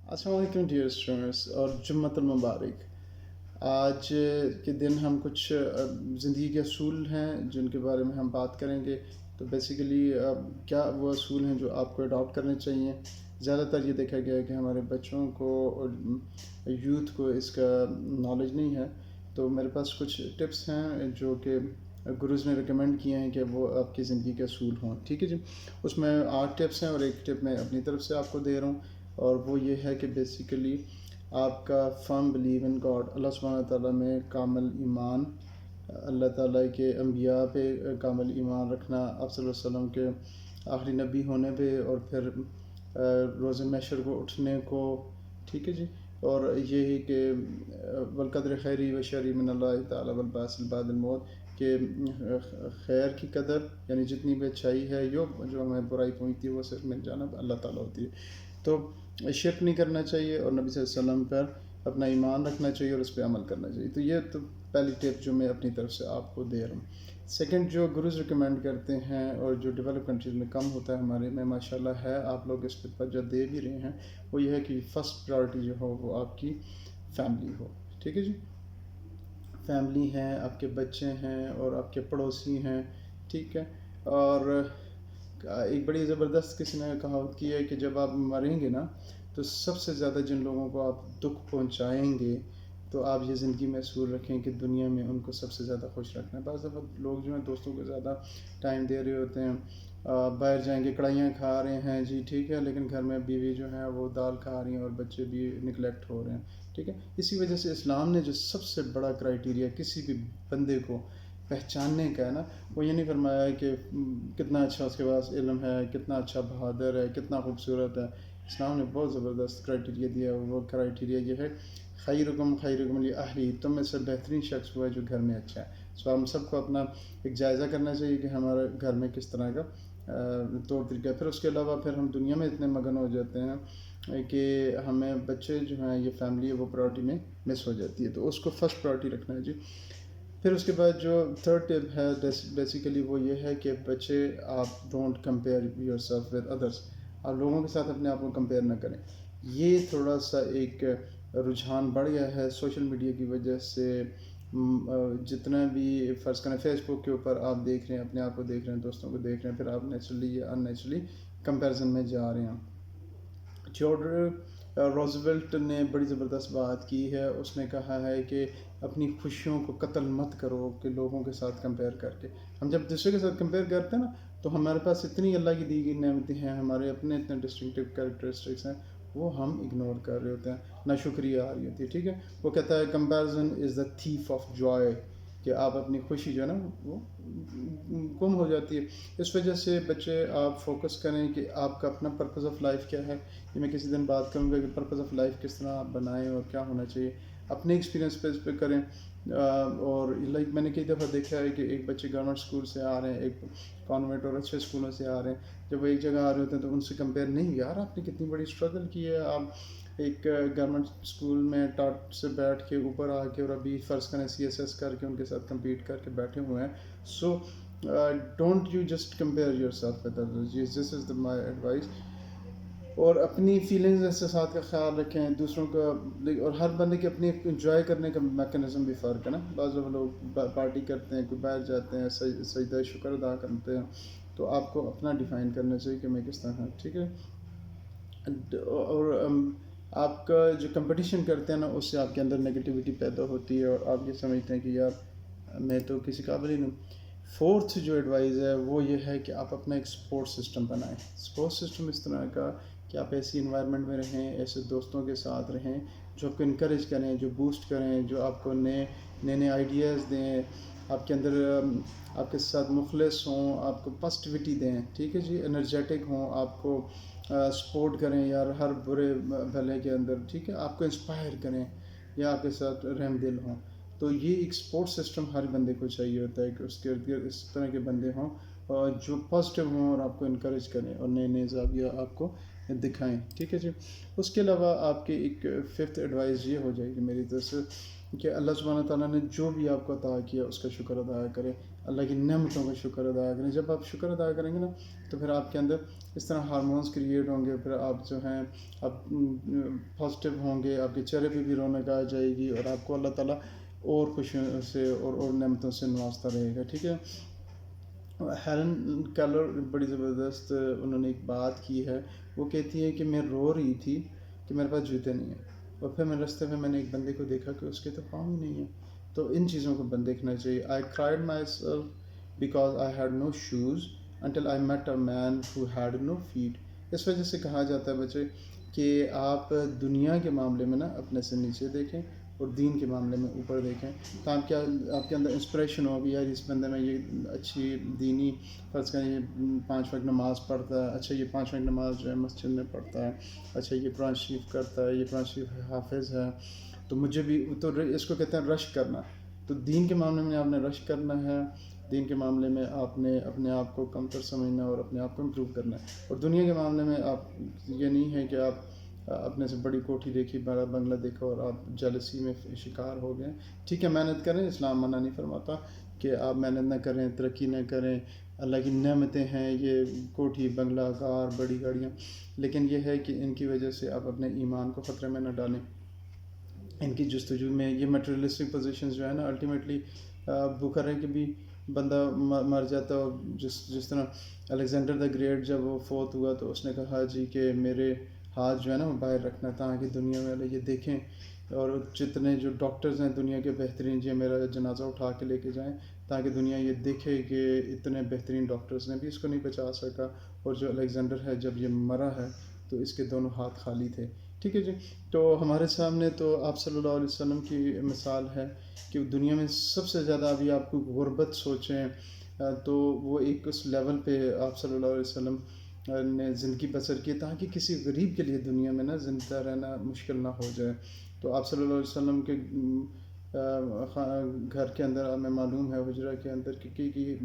السلام علیکم dear students اور جمعۃ المبارک۔ آج کے دن ہم کچھ زندگی کے اصول ہیں جن کے بارے میں ہم بات کریں گے۔ تو بیسیکلی کیا وہ اصول ہیں جو آپ کو اڈاپٹ کرنے چاہیے۔ زیادہ تر یہ دیکھا گیا ہے کہ ہمارے بچوں کو اور یوتھ کو اس کا نالج نہیں ہے، تو میرے پاس کچھ ٹپس ہیں جو کہ گروز نے ریکمینڈ کیے ہیں کہ وہ آپ کی زندگی کے اصول ہوں، ٹھیک ہے جی۔ اس میں 8 ٹپس ہیں اور ایک ٹپ میں اپنی طرف سے آپ کو دے رہا ہوں، اور وہ یہ ہے کہ بیسیکلی آپ کا فرم بلیو ان گاڈ، اللہ سبحانہ تعالیٰ میں کامل ایمان، اللہ تعالیٰ کے انبیاء پہ کامل ایمان رکھنا، آپ صلی اللہ علیہ وسلم کے آخری نبی ہونے پہ، اور پھر روز محشر کو اٹھنے کو، ٹھیک ہے جی۔ اور یہی کہ والقدر خیری و شری من اللہ تعالیٰ والبعث بعد الموت، کہ خیر کی قدر یعنی جتنی بھی اچھائی ہے جو ہمیں برائی پہنچتی ہے وہ صرف من جانب اللہ تعالیٰ ہوتی ہے۔ تو شرک نہیں کرنا چاہیے اور نبی صلی اللہ علیہ وسلم پر اپنا ایمان رکھنا چاہیے اور اس پہ عمل کرنا چاہیے۔ تو یہ تو پہلی ٹپ جو میں اپنی طرف سے آپ کو دے رہا ہوں۔ سیکنڈ جو گروز ریکمینڈ کرتے ہیں اور جو ڈیولپ کنٹریز میں کم ہوتا ہے، ہمارے میں ماشاءاللہ ہے، آپ لوگ اس پہ توجہ دے بھی رہے ہیں، وہ یہ ہے کہ فرسٹ پرائورٹی جو ہو وہ آپ کی فیملی ہو، ٹھیک ہے جی۔ فیملی ہیں، آپ کے بچے ہیں اور آپ کے پڑوسی ہیں، ٹھیک ہے۔ اور ایک بڑی زبردست کسی نے کہاوت کی ہے کہ جب آپ مریں گے نا تو سب سے زیادہ جن لوگوں کو آپ دکھ پہنچائیں گے تو آپ یہ زندگی میں اصول رکھیں کہ دنیا میں ان کو سب سے زیادہ خوش رکھنا ہے۔ بعض دفعہ لوگ جو ہیں دوستوں کو زیادہ ٹائم دے رہے ہوتے ہیں، باہر جائیں گے کڑھائیاں کھا رہے ہیں جی، ٹھیک ہے، لیکن گھر میں بیوی جو ہیں وہ دال کھا رہی ہیں اور بچے بھی نگلیکٹ ہو رہے ہیں، ٹھیک ہے۔ اسی وجہ سے اسلام نے جو سب سے بڑا کرائیٹیریا کسی بھی بندے کو پہچاننے کا ہے نا، وہ یہ نہیں فرمایا ہے کہ کتنا اچھا اس کے پاس علم ہے، کتنا اچھا بہادر ہے، کتنا خوبصورت ہے۔ اسلام نے بہت زبردست کرائیٹیریا دیا، وہ کرائیٹیریا یہ ہے خیرکم خیرکم لاہلی، تم میں سے بہترین شخص وہ ہے جو گھر میں اچھا ہے۔ سو ہم سب کو اپنا ایک جائزہ کرنا چاہیے کہ ہمارے گھر میں کس طرح کا طور طریقہ ہے۔ پھر اس کے علاوہ پھر ہم دنیا میں اتنے مگن ہو جاتے ہیں کہ ہمیں بچے جو ہیں، یہ فیملی ہے وہ پرائورٹی میں مس ہو جاتی ہے، تو اس کو فرسٹ پرائورٹی رکھنا ہے جی۔ پھر اس کے بعد جو تھرڈ ٹپ ہے بیسیکلی وہ یہ ہے کہ بچے آپ don't compare your self with others, آپ لوگوں کے ساتھ اپنے آپ کو کمپیئر نہ کریں۔ یہ تھوڑا سا ایک رجحان بڑھ گیا ہے سوشل میڈیا کی وجہ سے، جتنا بھی فرض کریں فیس بک کے اوپر آپ دیکھ رہے ہیں، اپنے آپ کو دیکھ رہے ہیں، دوستوں کو دیکھ رہے ہیں، پھر آپ نیچرلی یا ان نیچرلی کمپیریزن میں جا رہے ہیں۔ تھیوڈر روزویلٹ نے بڑی زبردست بات کی ہے، اس نے کہا ہے کہ اپنی خوشیوں کو قتل مت کرو کہ لوگوں کے ساتھ کمپیئر کر کے۔ ہم جب دوسرے کے ساتھ کمپیئر کرتے ہیں نا تو ہمارے پاس اتنی اللہ کی دی گئی نعمتیں ہیں، ہمارے اپنے اتنے ڈسٹنکٹیو کریکٹرسٹکس ہیں، وہ ہم اگنور کر رہے ہوتے ہیں، ناشکریہ آ رہی ہوتی ہے، ٹھیک ہے۔ وہ کہتا ہے comparison is the تھیف of joy, کہ آپ اپنی خوشی جو ہے نا وہ گم ہو جاتی ہے۔ اس وجہ سے بچے آپ فوکس کریں کہ آپ کا اپنا پرپز آف لائف کیا ہے۔ یہ میں کسی دن بات کروں گا کہ پرپز آف لائف کس طرح آپ بنائیں اور کیا ہونا چاہیے، اپنے ایکسپیرینس پہ اس پہ کریں۔ اور لائک میں نے کئی دفعہ دیکھا ہے کہ ایک بچے گورنمنٹ اسکول سے آ رہے ہیں، ایک کانوینٹ اور اچھے اسکولوں سے آ رہے ہیں، جب وہ ایک جگہ آ رہے ہوتے ہیں تو ان سے کمپیئر نہیں، یار آپ نے کتنی بڑی اسٹرگل کی ہے، آپ ایک گورنمنٹ اسکول میں ٹاٹ سے بیٹھ کے اوپر آ کے اور ابھی فرض کریں CSS کر کے ان کے ساتھ کمپیٹ کر کے بیٹھے ہوئے ہیں۔ So don't you just compare your self with others, this is my advice. اور اپنی فیلنگز احساسات کا خیال رکھیں، دوسروں کا، اور ہر بندے کے اپنی انجوائے کرنے کا میکانزم بھی فرق ہے نا۔ بعض لوگ پارٹی کرتے ہیں، کوئی باہر جاتے ہیں، سجدہ شکر ادا کرتے ہیں، تو آپ کو اپنا ڈیفائن کرنا چاہیے کہ میں کس طرح ہوں، ٹھیک ہے۔ اور آپ کا جو کمپٹیشن کرتے ہیں نا اس سے آپ کے اندر نگیٹیوٹی پیدا ہوتی ہے اور آپ یہ سمجھتے ہیں کہ یار میں تو کسی قابل ہی نہیں۔ فورتھ جو ایڈوائز ہے وہ یہ ہے کہ آپ اپنا ایک سپورٹ سسٹم بنائیں۔ سپورٹ سسٹم اس طرح کا کہ آپ ایسی انوائرمنٹ میں رہیں، ایسے دوستوں کے ساتھ رہیں جو آپ کو انکریج کریں، جو بوسٹ کریں، جو آپ کو نئے آئیڈیاز دیں، آپ کے اندر آپ کے ساتھ مخلص ہوں، آپ کو پازیٹیوٹی دیں، ٹھیک ہے جی، انرجیٹک ہوں، آپ کو سپورٹ کریں یار ہر برے بھلے کے اندر، ٹھیک ہے، آپ کو انسپائر کریں یا آپ کے ساتھ رحم دل ہوں۔ تو یہ ایک سپورٹ سسٹم ہر بندے کو چاہیے ہوتا ہے کہ اس کے ارد گرد اس طرح کے بندے ہوں اور جو پازیٹیو ہوں اور آپ کو انکریج کریں اور نئے زاویہ آپ کو دکھائیں، ٹھیک ہے جی۔ اس کے علاوہ آپ کی ایک ففتھ ایڈوائز یہ ہو جائے گی میری طرف سے کہ اللہ سبحانہ تعالیٰ نے جو بھی آپ کو عطا کیا اس کا شکر ادا کریں۔ اللہ کی نعمتوں کا شکر ادا کریں. جب آپ شکر ادا کریں گے نا تو پھر آپ کے اندر اس طرح ہارمونس کریٹ ہوں گے, پھر آپ جو ہیں آپ پازیٹیو ہوں گے, آپ کے چہرے پہ بھی رونق آ جائے گی, اور آپ کو اللہ تعالیٰ اور خوشیوں سے اور نعمتوں سے نوازتا رہے گا. ٹھیک ہے. ہیلن کیلر بڑی زبردست انہوں نے ایک بات کی ہے. وہ کہتی ہے کہ میں رو رہی تھی کہ میرے پاس جوتے نہیں ہیں, اور پھر میں رستے میں نے ایک بندے کو دیکھا کہ اس کے تو پاؤں ہی نہیں ہیں. تو ان چیزوں کو بند دیکھنا چاہیے. آئی cried myself because I had no shoes until I met a man who had no feet. اس وجہ سے کہا جاتا ہے بچے کہ آپ دنیا کے معاملے میں نا اپنے سے نیچے دیکھیں اور دین کے معاملے میں اوپر دیکھیں, تاکہ آپ کے اندر انسپریشن ہو کہ یار اس بندے میں یہ اچھی دینی فرض کریں یہ 5 وقت نماز پڑھتا ہے, اچھا یہ 5 وقت نماز جو ہے مسجد میں پڑھتا ہے, اچھا یہ قرآن شریف کرتا ہے, یہ قرآن شریف حافظ ہے, تو مجھے بھی تو اس کو کہتے ہیں رش کرنا. تو دین کے معاملے میں آپ نے رش کرنا ہے, دین کے معاملے میں آپ نے اپنے آپ کو کمتر سمجھنا اور اپنے آپ کو امپروو کرنا ہے. اور دنیا کے معاملے میں آپ یہ نہیں ہے کہ آپ اپنے سے بڑی کوٹھی دیکھی, بڑا بنگلہ دیکھا اور آپ جیلسی میں شکار ہو گئے. ٹھیک ہے, محنت کریں, اسلام منع نہیں فرماتا کہ آپ محنت نہ کریں, ترقی نہ کریں. اللہ کی نعمتیں ہیں یہ کوٹھی بنگلہ کار بڑی گاڑیاں, لیکن یہ ہے کہ ان کی وجہ سے آپ اپنے ایمان کو خطرے میں نہ ڈالیں. ان کی جستجو میں یہ مٹیریلسٹک پوزیشنز جو ہے نا الٹیمیٹلی بھوکا رہ کے بھی بندہ مر جاتا ہے. اور جس طرح الیگزینڈر دا گریٹ جب وہ فوت ہوا تو اس نے کہا جی کہ میرے ہاتھ جو ہے نا وہ باہر رکھنا تاکہ دنیا والے یہ دیکھیں, اور جتنے جو ڈاکٹرز ہیں دنیا کے بہترین جی میرا جنازہ اٹھا کے لے کے جائیں تاکہ دنیا یہ دیکھے کہ اتنے بہترین ڈاکٹرز نے بھی اس کو نہیں بچا سکا, اور جو الیگزینڈر ہے جب یہ مرا ہے تو اس کے دونوں ہاتھ خالی تھے. ٹھیک ہے جی. تو ہمارے سامنے تو آپ صلی اللہ علیہ وسلم کی مثال ہے کہ دنیا میں سب سے زیادہ ابھی آپ کو غربت سوچیں تو وہ ایک اس لیول پہ آپ صلی اللہ علیہ وسلم نے زندگی بسر کی تاکہ کسی غریب کے لیے دنیا میں نا زندہ رہنا مشکل نہ ہو جائے. تو آپ صلی اللہ علیہ وسلم کے گھر کے اندر ہمیں معلوم ہے حجرہ کے اندر کہ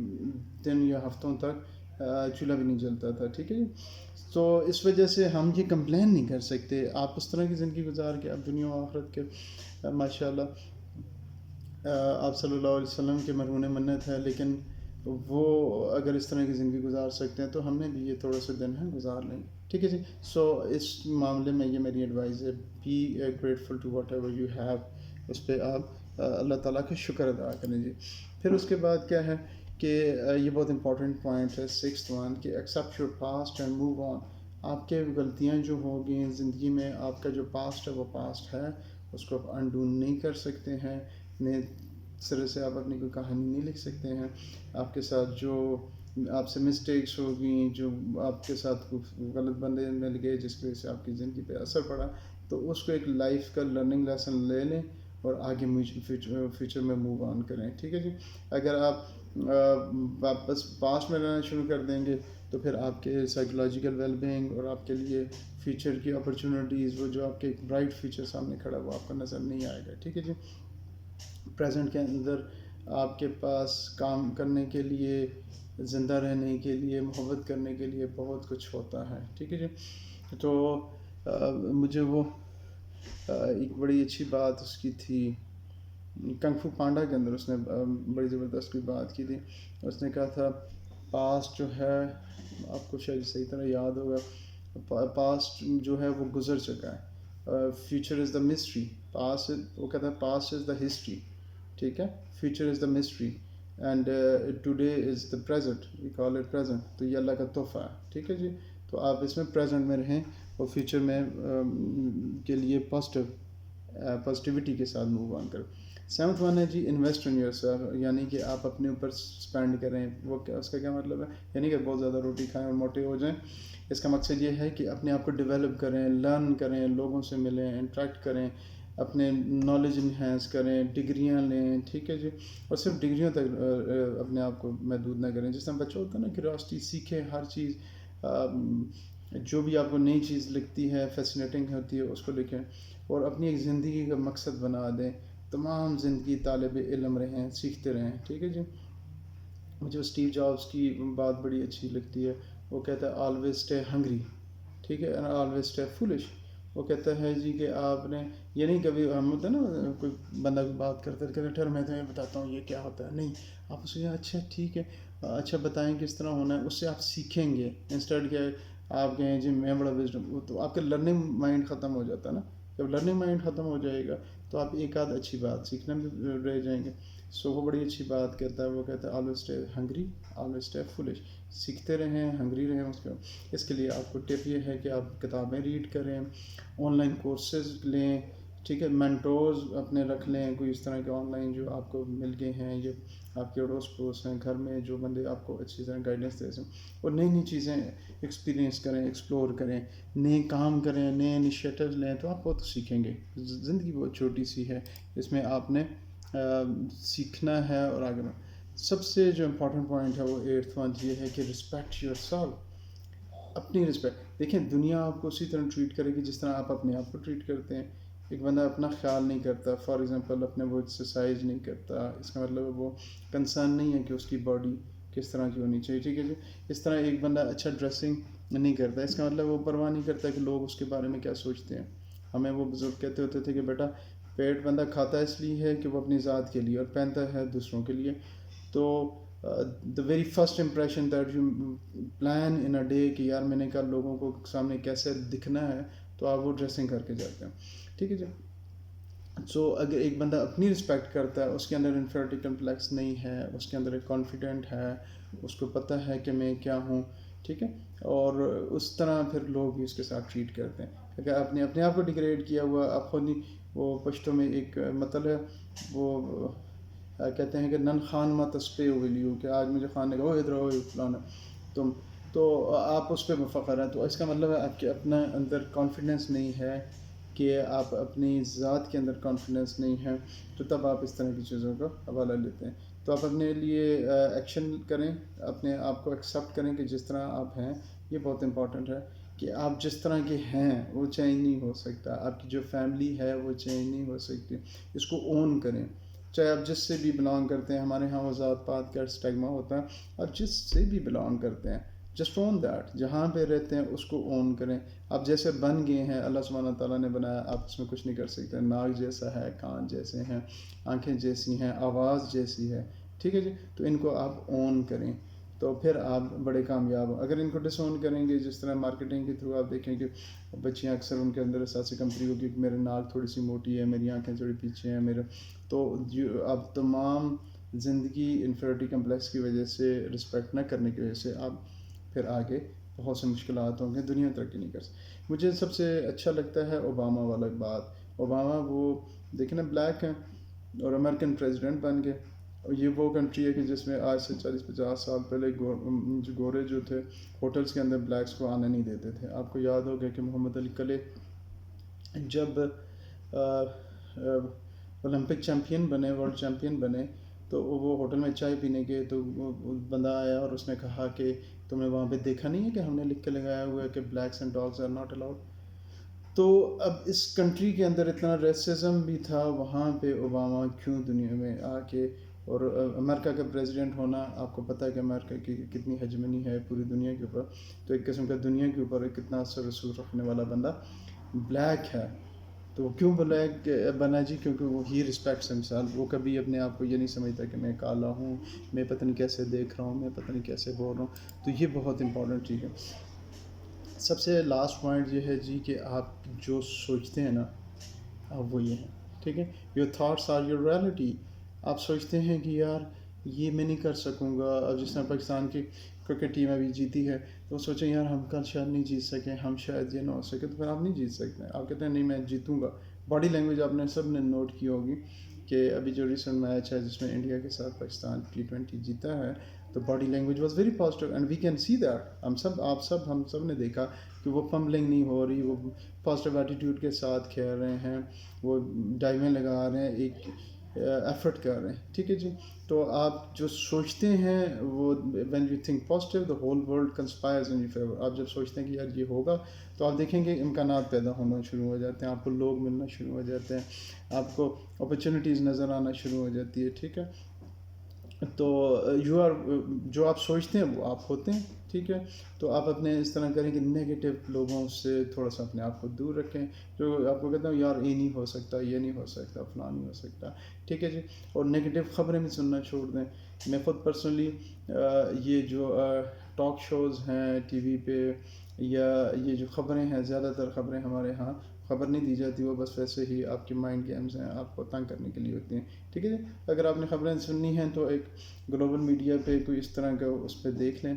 دن یا ہفتوں تک چولہا بھی نہیں جلتا تھا. ٹھیک ہے جی. تو اس وجہ سے ہم یہ کمپلین نہیں کر سکتے. آپ اس طرح کی زندگی گزار کے آپ دنیا و آخرت کے ماشاء اللہ آپ صلی اللہ علیہ وسلم کے مرہون منت ہے, لیکن وہ اگر اس طرح کی زندگی گزار سکتے ہیں تو ہم نے بھی یہ تھوڑے سے دن ہیں گزار لیں. ٹھیک ہے جی. سو اس معاملے میں یہ میری ایڈوائز ہے, be grateful to whatever you have. اس پہ آپ اللہ تعالیٰ کا شکر ادا کریں جی. پھر اس کے بعد کیا ہے کہ یہ بہت امپورٹنٹ پوائنٹ ہے 6th ون کہ accept your past and move on. آپ کے غلطیاں جو ہوگی زندگی میں, آپ کا جو پاسٹ ہے وہ پاسٹ ہے, اس کو آپ انڈو نہیں کر سکتے ہیں, نئے سرے سے آپ اپنی کوئی کہانی نہیں لکھ سکتے ہیں. آپ کے ساتھ جو آپ سے مسٹیکس ہوگی, جو آپ کے ساتھ غلط بندے مل گئے جس کی وجہ سے آپ کی زندگی پہ اثر پڑا, تو اس کو ایک لائف کا لرننگ لیسن لے لیں اور آگے فیوچر میں موو آن کریں. ٹھیک ہے جی. اگر آپ واپس پاسٹ میں رہنا شروع کر دیں گے تو پھر آپ کے سائیکولوجیکل ویل بینگ اور آپ کے لیے فیوچر کی اپرچونیٹیز, وہ جو آپ کے ایک برائٹ فیوچر سامنے کھڑا وہ آپ کو نظر نہیں آئے گا. ٹھیک ہے جی. پریزنٹ کے اندر آپ کے پاس کام کرنے کے لیے, زندہ رہنے کے لیے, محبت کرنے کے لیے بہت کچھ ہوتا ہے. ٹھیک ہے جی. تو مجھے وہ ایک بڑی اچھی بات اس کی تھی کنگ فو پانڈا کے اندر, اس نے بڑی زبردست کوئی بات کی تھی. اس نے کہا تھا پاسٹ جو ہے, آپ کو شاید صحیح طرح یاد ہوگا, پاسٹ جو ہے وہ گزر چکا ہے, future is the mystery. Past وہ کہتا ہے پاسٹ از دا ہسٹری. ٹھیک ہے. Future is the mystery and today is the present, we call it present. تو یہ اللہ کا تحفہ ہے. ٹھیک ہے جی. تو آپ اس میں پریزنٹ میں رہیں اور فیوچر میں کے لیے پازیٹیوٹی کے ساتھ موو آن کریں. 7th ون ہے جی انویسٹ ان یور سیلف, یعنی کہ آپ اپنے اوپر اسپینڈ کریں. وہ اس کا کیا مطلب ہے, یعنی کہ بہت زیادہ روٹی کھائیں اور موٹے ہو جائیں. اس کا مقصد یہ ہے کہ اپنے آپ کو ڈیولپ کریں, لرن کریں, لوگوں سے ملیں, انٹریکٹ کریں, اپنے نالج انہینس کریں, ڈگریاں لیں. ٹھیک ہے جی. اور صرف ڈگریوں تک اپنے آپ کو محدود نہ کریں. جس طرح بچہ ہوتا ہے نا کیوریاسٹی, سیکھیں ہر چیز, جو بھی آپ کو نئی چیز لگتی ہے فیسینیٹنگ ہوتی ہے اس کو لکھیں اور اپنی ایک زندگی کا مقصد بنا دیں. تمام زندگی طالب علم رہیں, سیکھتے رہیں. ٹھیک ہے جی. مجھے اسٹیو جابس کی بات بڑی اچھی لگتی ہے. وہ کہتا ہے آلویز اسٹے ہنگری. ٹھیک ہے. And always stay foolish. وہ کہتا ہے جی کہ آپ نے یہ نہیں، کبھی ہم ہوتا ہے نا کوئی بندہ بات کرتا ہے کہتے ٹھہر میں تمہیں بتاتا ہوں یہ کیا ہوتا ہے، نہیں، آپ اسے کہیں اچھا ٹھیک ہے، اچھا بتائیں کس طرح ہونا ہے، اس سے آپ سیکھیں گے انسٹیڈ کہ آپ کہیں جی میں بڑا وزڈم، تو آپ کا لرننگ مائنڈ ختم ہو جاتا ہے نا. جب لرننگ مائنڈ ختم ہو جائے گا تو آپ ایک آدھ اچھی بات سیکھنا بھی رہ جائیں گے. سو وہ بڑی اچھی بات کہتا ہے، وہ کہتا ہے always stay hungry, always stay foolish. سیکھتے رہیں، ہنگری رہیں. اس کے لیے آپ کو ٹپ یہ ہے کہ آپ کتابیں ریڈ کریں، آن لائن کورسز لیں، ٹھیک ہے، مینٹورز اپنے رکھ لیں، کوئی اس طرح کے آن لائن جو آپ کو مل گئے ہیں، یہ آپ کے اڑوس پڑوس ہیں گھر میں جو بندے آپ کو اچھی طرح گائیڈنس دے سکیں، اور نئی نئی چیزیں ایکسپیرینس کریں، ایکسپلور کریں، نئے کام کریں، نئے انیشیٹوز لیں، تو آپ بہت سیکھیں گے. زندگی بہت چھوٹی سی ہے، اس میں آپ نے سیکھنا ہے اور آگے بڑھنا. سب سے جو امپورٹنٹ پوائنٹ ہے وہ 8واں پوائنٹ یہ ہے کہ رسپیکٹ یور سیلف. اپنی رسپیکٹ دیکھیں، دنیا آپ کو اسی طرح ٹریٹ کرے گی جس طرح آپ اپنے آپ کو ٹریٹ کرتے ہیں. ایک بندہ اپنا خیال نہیں کرتا، فار ایگزامپل اپنے وہ ایکسرسائز نہیں کرتا، اس کا مطلب وہ کنسرن نہیں ہے کہ اس کی باڈی کس طرح کی ہونی چاہیے، ٹھیک ہے جی. اس طرح ایک بندہ اچھا ڈریسنگ نہیں کرتا، اس کا مطلب وہ پرواہ نہیں کرتا کہ لوگ اس کے بارے میں کیا سوچتے ہیں. ہمیں وہ بزرگ کہتے ہوتے تھے کہ بیٹا پیٹ بندہ کھاتا اس لیے ہے کہ وہ اپنی ذات کے لیے، اور پہنتا ہے دوسروں کے لیے. تو the very first impression that you plan in a day کہ یار میں نے کہا لوگوں کو سامنے کیسے دکھنا ہے، تو آپ وہ ڈریسنگ کر کے جاتے ہیں، ٹھیک ہے جی. سو اگر ایک بندہ اپنی رسپیکٹ کرتا ہے، اس کے اندر انفیریٹی کمپلیکس نہیں ہے، اس کے اندر ایک کانفیڈنٹ ہے، اس کو پتہ ہے کہ میں کیا ہوں، ٹھیک ہے، اور اس طرح پھر لوگ بھی اس کے ساتھ ٹریٹ کرتے ہیں. اگر آپ نے اپنے آپ کو ڈیگریڈ کیا ہوا، آپ خود نہیں، وہ پشتوں میں ایک مطلب ہے، وہ کہتے ہیں کہ نن خان ما تسپے ویلیو، کہ آج مجھے خان نے کہا وہ ادھر ہو فلانا تم، تو آپ اس پہ مفخر ہیں. تو اس کا مطلب ہے آپ کے اپنا اندر کانفیڈنس نہیں ہے، کہ آپ اپنی ذات کے اندر کانفیڈنس نہیں ہے، تو تب آپ اس طرح کی چیزوں کا حوالہ لیتے ہیں. تو آپ اپنے لیے ایکشن کریں، اپنے آپ کو ایکسیپٹ کریں کہ جس طرح آپ ہیں. یہ بہت امپورٹنٹ ہے کہ آپ جس طرح کے ہیں وہ چینج نہیں ہو سکتا، آپ کی جو فیملی ہے وہ چینج نہیں ہو سکتی. اس کو اون کریں، چاہے آپ جس سے بھی بلانگ کرتے ہیں. ہمارے ہاں وہ ذات پات کا اسٹیگما ہوتا ہے، آپ جس سے بھی بلانگ کرتے ہیں جسٹ اون دیٹ، جہاں پہ رہتے ہیں اس کو اون کریں. آپ جیسے بن گئے ہیں، اللہ سبحانہ تعالیٰ نے بنایا، آپ اس میں کچھ نہیں کر سکتے. ناک جیسا ہے، کان جیسے ہیں، آنکھیں جیسی ہیں، آواز جیسی ہے، ٹھیک ہے جی. تو ان کو آپ اون کریں، تو پھر آپ بڑے کامیاب ہوں. اگر ان کو ڈس اون کریں گے، جس طرح مارکیٹنگ کے تھرو آپ دیکھیں کہ بچیاں اکثر ان کے اندر احساس کمپنی ہوگی کہ میرے ناک تھوڑی سی موٹی ہے، میری آنکھیں تھوڑی پیچھے ہیں، میرے، تو جو آپ تمام زندگی انفیریٹی کمپلیکس کی وجہ سے، رسپیکٹ نہ کرنے کی وجہ سے، آپ پھر آگے بہت سے مشکلات ہوں گے، دنیا ترقی نہیں کر سکتی. مجھے سب سے اچھا لگتا ہے اوباما والا بات. اوباما وہ دیکھیں نا بلیک ہیں اور امریکن پریزیڈنٹ بن گئے. اور یہ وہ کنٹری ہے کہ جس میں آج سے 40-50 سال پہلے گورے جو تھے ہوٹلز کے اندر بلیکس کو آنے نہیں دیتے تھے. آپ کو یاد ہوگا کہ محمد علی کلے جب اولمپک چیمپئن بنے، ورلڈ چیمپئن بنے، تو وہ ہوٹل میں چائے پینے گئے، تو وہ بندہ آیا اور اس نے کہا کہ تم نے وہاں پہ دیکھا نہیں ہے کہ ہم نے لکھ کے لگایا ہوا ہے کہ blacks and dogs are not allowed. تو اب اس کنٹری کے اندر اتنا ریسزم بھی تھا، وہاں پہ اوباما کیوں دنیا میں آ کے، اور امریکہ کا پریزیڈنٹ ہونا، آپ کو پتہ ہے کہ امریکہ کی کتنی ہیجمنی ہے پوری دنیا کے اوپر. تو ایک قسم کا دنیا کے اوپر کتنا اثر رسوخ رکھنے والا بندہ بلیک ہے. تو وہ کیوں بلیک بنا جی؟ کیونکہ وہ ہی رسپیکٹس ہمسیلف. وہ کبھی اپنے آپ کو یہ نہیں سمجھتا کہ میں کالا ہوں، میں پتہ نہیں کیسے دیکھ رہا ہوں، میں پتہ نہیں کیسے بول رہا ہوں. تو یہ بہت امپورٹنٹ چیز ہے. سب سے لاسٹ پوائنٹ یہ ہے جی کہ آپ جو سوچتے ہیں نا، اب وہ یہ ہے، ٹھیک ہے. Your thoughts are your reality. آپ سوچتے ہیں کہ یار یہ میں نہیں کر سکوں گا. اب جس طرح پاکستان کی کرکٹ ٹیم ابھی جیتی ہے، تو سوچیں یار ہم کل شاید نہیں جیت سکیں، ہم شاید یہ نہ ہو سکے، تو پھر آپ نہیں جیت سکتے. آپ کہتے ہیں نہیں میں جیتوں گا. باڈی لینگویج آپ نے سب نے نوٹ کی ہوگی کہ ابھی جو ریسنٹ میچ ہے جس میں انڈیا کے ساتھ پاکستان T20 جیتا ہے، تو body language was very positive and we can see that. ہم سب نے دیکھا کہ وہ پمبلنگ نہیں ہو رہی، وہ پازیٹیو ایٹیٹیوڈ کے ساتھ کھیل رہے ہیں، وہ ڈائیویں لگا رہے ہیں، ایک ایفرٹ کر رہے ہیں، ٹھیک ہے جی. تو آپ جو سوچتے ہیں وہ when you think positive the whole world conspires in your favour. آپ جب سوچتے ہیں کہ یار یہ ہوگا، تو آپ دیکھیں گے امکانات پیدا ہونا شروع ہو جاتے ہیں، آپ کو لوگ ملنا شروع ہو جاتے ہیں، آپ کو اپرچونیٹیز نظر آنا شروع ہو جاتی ہے، ٹھیک ہے. تو جو آپ سوچتے ہیں وہ آپ ہوتے ہیں، ٹھیک ہے. تو آپ اپنے اس طرح کریں کہ نگیٹو لوگوں سے تھوڑا سا اپنے آپ کو دور رکھیں، جو آپ کو کہتا ہوں یار یہ نہیں ہو سکتا، یہ نہیں ہو سکتا، فلاں نہیں ہو سکتا، ٹھیک ہے جی. اور نگیٹو خبریں بھی سننا چھوڑ دیں. میں خود پرسنلی یہ جو ٹاک شوز ہیں ٹی وی پہ یا یہ جو خبریں ہیں، زیادہ تر خبریں ہمارے ہاں خبر نہیں دی جاتی، وہ بس ویسے ہی آپ کی مائنڈ گیمز ہیں، آپ کو تنگ کرنے کے لیے ہوتی ہیں، ٹھیک ہے جی. اگر آپ نے خبریں سننی ہیں تو ایک گلوبل میڈیا پہ کوئی اس طرح کا اس پہ دیکھ لیں،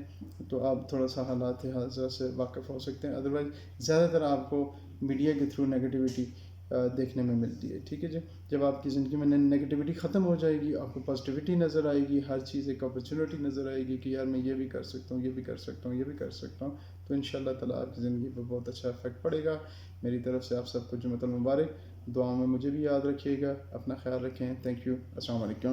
تو آپ تھوڑا سا حالات حاضرہ سے واقف ہو سکتے ہیں. ادروائز زیادہ تر آپ کو میڈیا کے تھرو نگیٹیوٹی دیکھنے میں ملتی ہے، ٹھیک ہے جی. جب آپ کی زندگی میں نگیٹیوٹی ختم ہو جائے گی، آپ کو پازیٹیوٹی نظر آئے گی، ہر چیز ایک اپرچونیٹی نظر آئے گی کہ یار میں یہ بھی کر سکتا ہوں، یہ بھی کر سکتا ہوں، یہ بھی کر سکتا ہوں، تو ان شاء اللہ تعالیٰ آپ کی زندگی پہ بہت اچھا افیکٹ پڑے گا. میری طرف سے آپ سب کو جمعۃ المبارک. دعاؤں میں مجھے بھی یاد رکھیے گا. اپنا خیال رکھیں. Thank you. السلام علیکم.